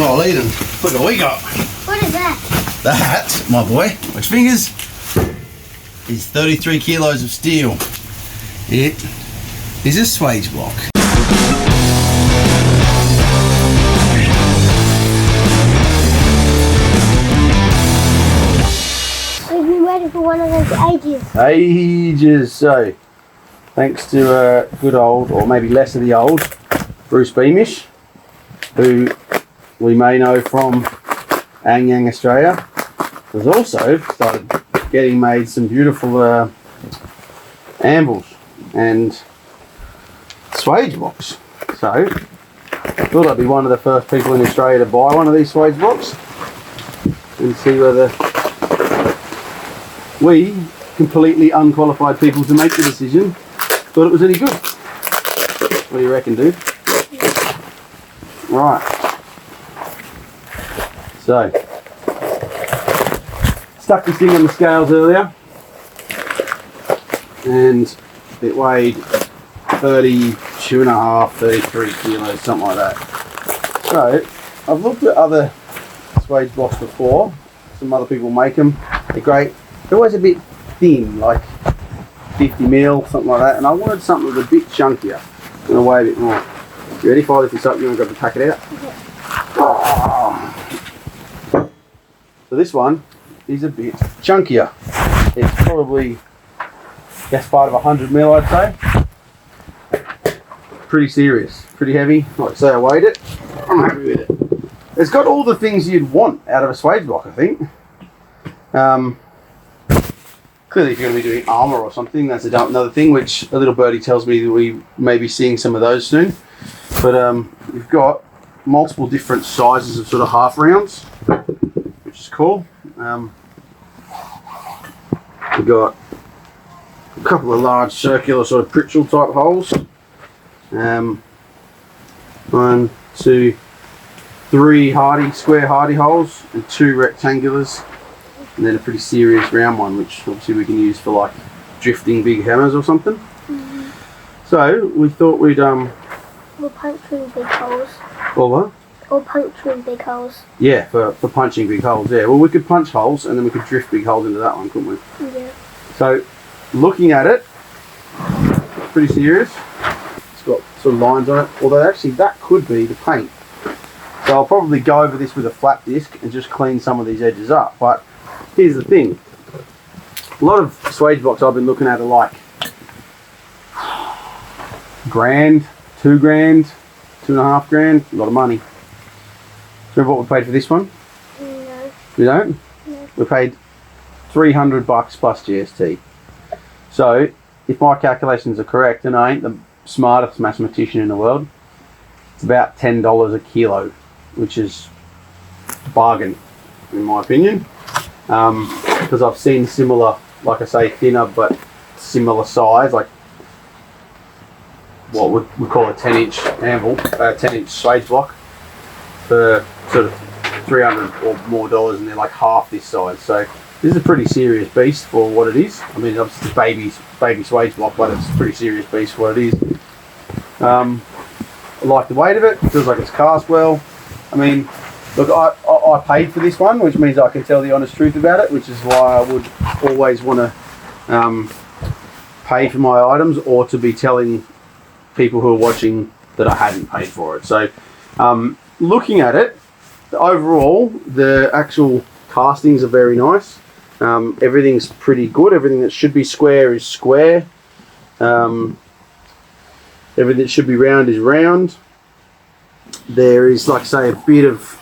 Oh, Leland, look what we got. What is that? That, my boy, watch fingers, is 33 kilos of steel. It is a swage block. We've been waiting for one of those ages. Ages. So, thanks to good old, or maybe less of the old, Bruce Beamish, who we may know from Anyang, Australia, has also started getting made some beautiful ambles and swage blocks. So, I thought I'd be one of the first people in Australia to buy one of these swage blocks and see whether we, completely unqualified people to make the decision, thought it was any good. What do you reckon, dude? Right. So, stuck this thing on the scales earlier, and it weighed 32 and a half, 33 kilos, something like that. So, I've looked at other swage blocks before. Some other people make them. They're great. They're always a bit thin, like 50 mil, something like that. And I wanted something that's a bit chunkier and weigh a bit more. You ready? If I lift this up, you want to grab the packet out? Okay. Oh. So this one is a bit chunkier. It's probably best part of 100 mil, I'd say. Pretty serious, pretty heavy. Like I say, I weighed it. I'm happy with it. It's got all the things you'd want out of a swage block, I think. Clearly, if you're going to be doing armour or something, that's another thing, which a little birdie tells me that we may be seeing some of those soon. But we've got multiple different sizes of sort of half rounds, which is cool. We've got a couple of large circular sort of Pritchell type holes. 1, 2, 3 square hardy holes and 2 rectangulars. And then a pretty serious round one, which obviously we can use for like drifting big hammers or something. Mm-hmm. So we thought we'd Or puncturing big holes. Or what? Or puncturing big holes. Yeah, for punching big holes. Yeah, well we could punch holes and then we could drift big holes into that one, couldn't we? Yeah. So looking at it, it's pretty serious. It's got sort of lines on it. Although actually that could be the paint. So I'll probably go over this with a flat disc and just clean some of these edges up. But here's the thing. A lot of swage blocks I've been looking at are like grand, $2,000, $2,500, a lot of money. Remember what we paid for this one? No. We don't? No. We paid $300 plus GST. So if my calculations are correct, and I ain't the smartest mathematician in the world, it's about $10 a kilo, which is a bargain in my opinion. Because I've seen similar, like I say, thinner but similar size, like what we call a 10-inch anvil, 10-inch swage block for sort of $300 or more, and they're like half this size. So this is a pretty serious beast for what it is. I mean, obviously it's baby swage block, but it's a pretty serious beast for what it is. I like the weight of it. It feels like it's cast well. I mean, look, I paid for this one, which means I can tell the honest truth about it, which is why I would always want to pay for my items or to be telling people who are watching that I hadn't paid for it. So looking at it, overall, the actual castings are very nice. Everything's pretty good. Everything that should be square is square. Everything that should be round is round. There is, like I say, a bit of,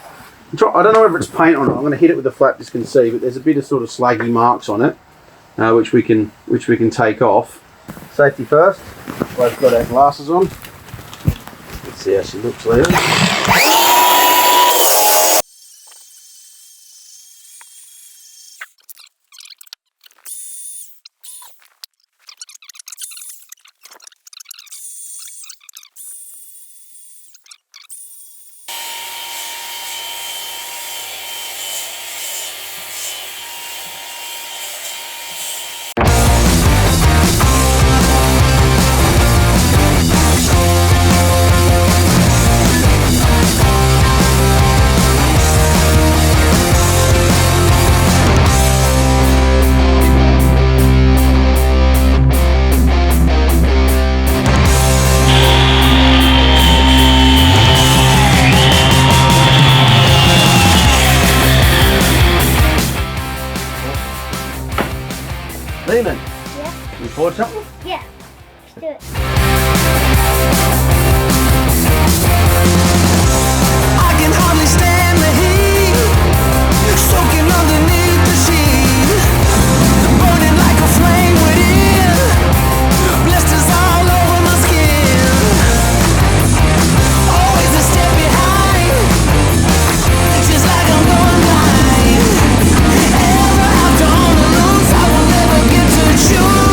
I don't know whether it's paint or not. I'm going to hit it with a flat disc and see, but there's a bit of sort of slaggy marks on it, which we can take off. Safety first. Both got our glasses on. Let's see how she looks later. something? Yeah. Let's do it. I can hardly stand the heat, soaking underneath the sheet, burning like a flame within, blisters all over my skin. Always a step behind, just like I'm going blind. Ever after on the loose, I will never get to choose.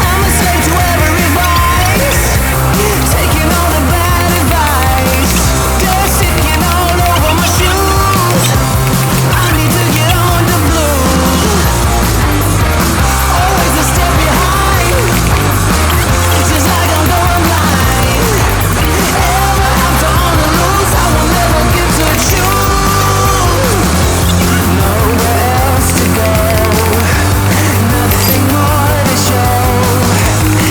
I'm a slave to every vice, taking all the bad advice. Dirt sticking all over my shoes. I need to get on the blues. Always a step behind, just like I'm going blind. Ever after on the loose, I will never get to choose. Nowhere else to go, nothing more to show.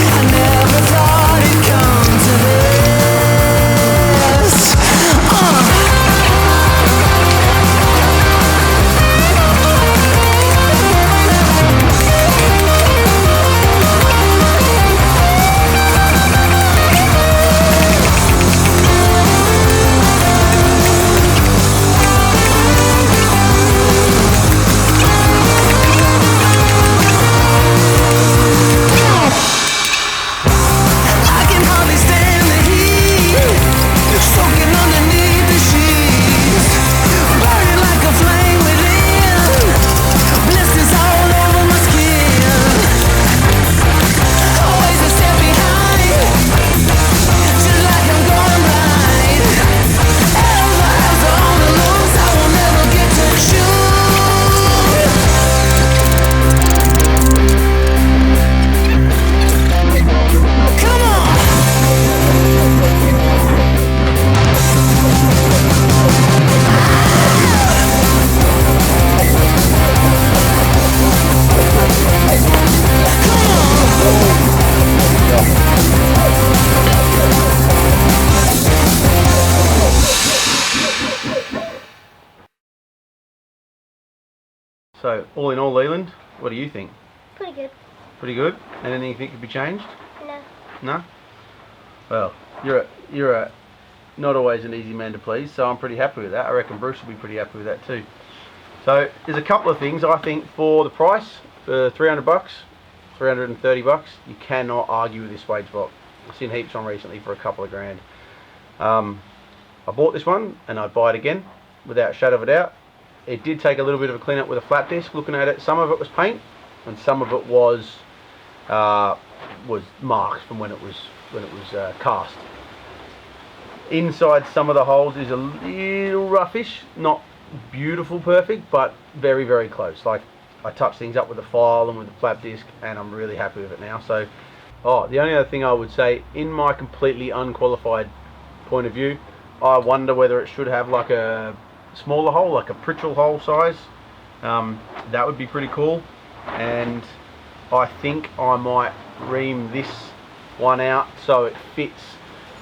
I never thought it'd come to this. I can hardly stand the heat, soaking underneath the sheets, burning like a flame within, blisters all over my skin. Always a step behind, just like I'm going blind. Ever after on the loose, I will never get to choose. Come on! So, all in all, Leland, what do you think? Pretty good. Pretty good? Anything you think could be changed? No. No? Well, you're a not always an easy man to please, so I'm pretty happy with that. I reckon Bruce will be pretty happy with that too. So, there's a couple of things I think for the price, for 300 bucks, 330 bucks, you cannot argue with this Swage box. I've seen heaps on recently for a couple of grand. I bought this one and I'd buy it again without a shadow of a doubt. It did take a little bit of a clean up with a flat disc. Looking at it, some of it was paint and some of it was marks from when it was cast. Inside some of the holes is a little roughish, not beautiful perfect, but very, very close. Like, I touched things up with the file and with the flap disc and I'm really happy with it now. So, the only other thing I would say, in my completely unqualified point of view, I wonder whether it should have like a smaller hole, like a Pritchell hole size. That would be pretty cool. And I think I might ream this one out so it fits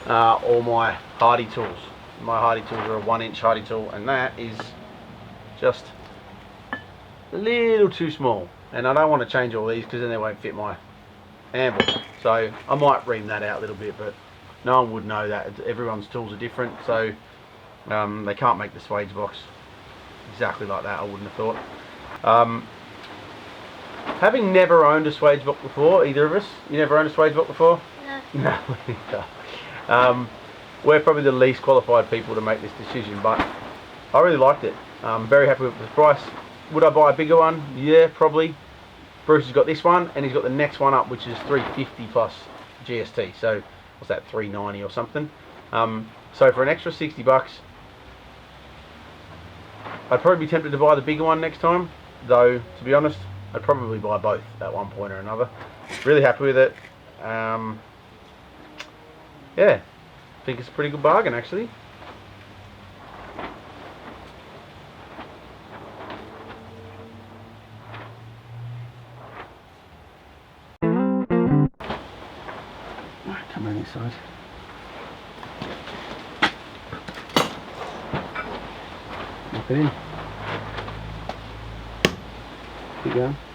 all my hardy tools. My hardy tools are a 1-inch hardy tool, and that is just a little too small. And I don't want to change all these because then they won't fit my anvil. So I might ream that out a little bit, but no one would know that. Everyone's tools are different, so they can't make the Swage box exactly like that, I wouldn't have thought. Having never owned a Swage box before, either of us, you never owned a Swage box before? No. No. We're probably the least qualified people to make this decision, but I really liked it. I'm very happy with the price. Would I buy a bigger one? Yeah, probably. Bruce has got this one, and he's got the next one up, which is 350 plus GST. So what's that, 390 or something? So for an extra 60 bucks, I'd probably be tempted to buy the bigger one next time. Though, to be honest, I'd probably buy both at one point or another. Really happy with it. Yeah, I think it's a pretty good bargain actually. Come around this side. lock it in. Keep going.